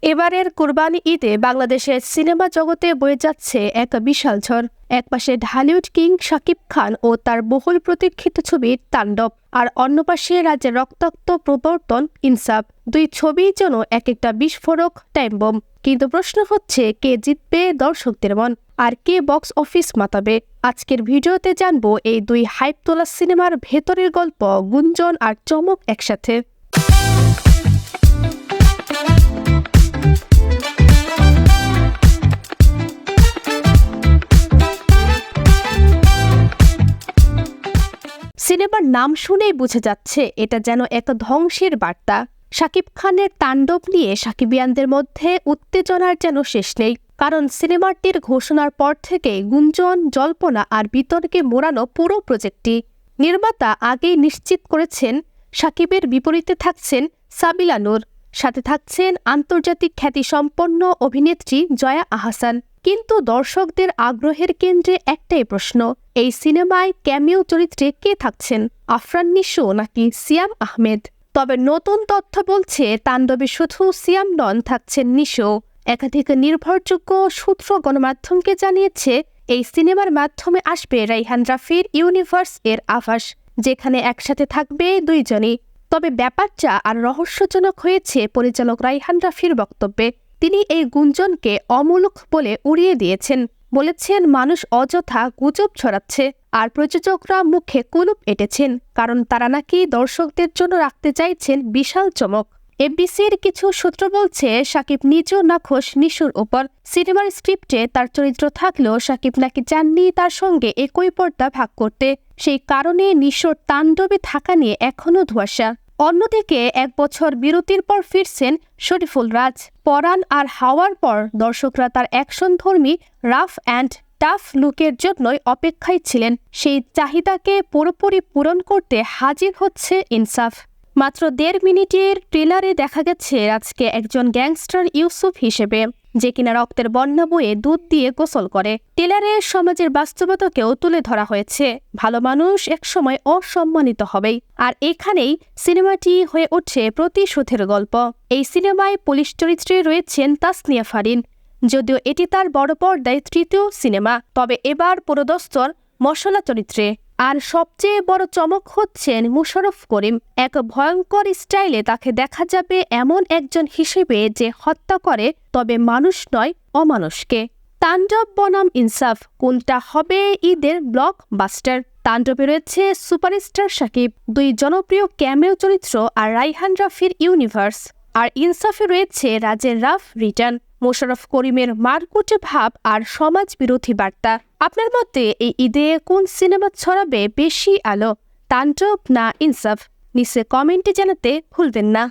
এবারের কোরবানি ঈদে বাংলাদেশের সিনেমা জগতে বয়ে যাচ্ছে এক বিশাল ঝড়। একপাশে ঢালিউড কিং শাকিব খান ও তার বহুল প্রতীক্ষিত ছবি তাণ্ডব, আর অন্য পাশে রাজ্যের রক্তাক্ত প্রবর্তন ইনসাফ। দুই ছবিই যেন এক একটা বিস্ফোরক টাইম বোম। কিন্তু প্রশ্ন হচ্ছে, কে জিতবে দর্শকদের মন, আর কে বক্স অফিস মাতাবে? আজকের ভিডিওতে জানবো এই দুই হাইপ তোলা সিনেমার ভেতরের গল্প, গুঞ্জন আর চমক একসাথে। সিনেমার নাম শুনেই বোঝা যাচ্ছে এটা যেন এক ধ্বংসের বার্তা। শাকিব খানের তাণ্ডব নিয়ে সাকিবিয়ানদের মধ্যে উত্তেজনার যেন শেষ নেই, কারণ সিনেমাটির ঘোষণার পর থেকে গুঞ্জন, জল্পনা আর বিতর্কে মোড়ানো পুরো প্রজেক্টটি। নির্মাতা আগেই নিশ্চিত করেছেন শাকিবের বিপরীতে থাকছেন সাবিলা নূর, সাথে থাকছেন আন্তর্জাতিক খ্যাতিসম্পন্ন অভিনেত্রী জয়া আহসান। কিন্তু দর্শকদের আগ্রহের কেন্দ্রে একটাই প্রশ্ন, এই সিনেমায় ক্যামিও চরিত্রে কে থাকছেন, আফরান নিশো নাকি সিয়াম আহমেদ? তবে নতুন তথ্য বলছে তাণ্ডবে শুধু সিয়াম নন, থাকছেন নিশো। একাধিক নির্ভরযোগ্য সূত্র গণমাধ্যমকে জানিয়েছে এই সিনেমার মাধ্যমে আসবে রাইহান রাফির ইউনিভার্স এর আভাস, যেখানে একসাথে থাকবে দুইজনই। তবে ব্যাপারটা আর রহস্যজনক হয়েছে পরিচালক রাইহান রাফির বক্তব্যে। তিনি এই গুঞ্জনকে অমূলক বলে উড়িয়ে দিয়েছেন, বলেছেন মানুষ অযথা গুজব ছড়াচ্ছে আর প্রযোজকরা মুখে কুলুপ এঁটেছেন, কারণ তারা নাকি দর্শকদের জন্য রাখতে চাইছেন বিশাল চমক। এফডিসির কিছু সূত্র বলছে শাকিব নিজেও নাখোশ নিশোর ওপর। সিনেমার স্ক্রিপ্টে তার চরিত্র থাকলেও শাকিব নাকি চাননি তার সঙ্গে একই পর্দা ভাগ করতে। সেই কারণে নিশোর তাণ্ডবে থাকা নিয়ে এখনও ধোঁয়াশা। অন্যদিকে 1 বছর বিরতির পর ফিরছেন শরীফুল রাজ। পরাণ আর হাওয়ার পর দর্শকরা তার অ্যাকশনধর্মী রাফ অ্যান্ড টাফ লুকের জন্যই অপেক্ষায় ছিলেন। সেই চাহিদাকে পুরোপুরি পূরণ করতে হাজির হচ্ছে ইনসাফ। মাত্র 1.5 মিনিটের ট্রেলারে দেখা গেছে রাজকে একজন গ্যাংস্টার ইউসুফ হিসেবে, যে কিনা রক্তের বন্যা বয়ে দুধ দিয়ে গোসল করে। ট্রেলারে সমাজের বাস্তবতাকেও তুলে ধরা হয়েছে। ভালো মানুষ একসময় অসম্মানিত হবেই, আর এখানেই সিনেমাটি হয়ে ওঠে প্রতিশোধের গল্প। এই সিনেমায় পুলিশ চরিত্রে রয়েছেন তাসনিয়া ফারিন। যদিও এটি তার বড় পর্দায় 3য় সিনেমা, তবে এবার পুরোদস্তুর মশলা চরিত্রে। আর সবচেয়ে বড় চমক হচ্ছেন মুশাররফ করিম। এক ভয়ঙ্কর স্টাইলে তাকে দেখা যাবে এমন একজন হিসেবে যে হত্যা করে, তবে মানুষ নয় অমানুষকে। তাণ্ডব বনাম ইনসাফ, কোনটা হবে ঈদের ব্লকবাস্টার? তাণ্ডবে রয়েছে সুপারস্টার শাকিব, 2 জনপ্রিয় ক্যামেও চরিত্র আর রাইহান রাফির ইউনিভার্স। আর ইনসাফে রয়েছে রাজের রাফ রিটার্ন, মোশাররফ করিমের মারকুটে ভাব আর সমাজ বিরোধী বার্তা। আপনার মতে এই ঈদে কোন সিনেমা ছড়াবে বেশি আলো, তাণ্ডব না ইনসাফ? নিচে কমেন্টে জানাতে ভুলবেন না।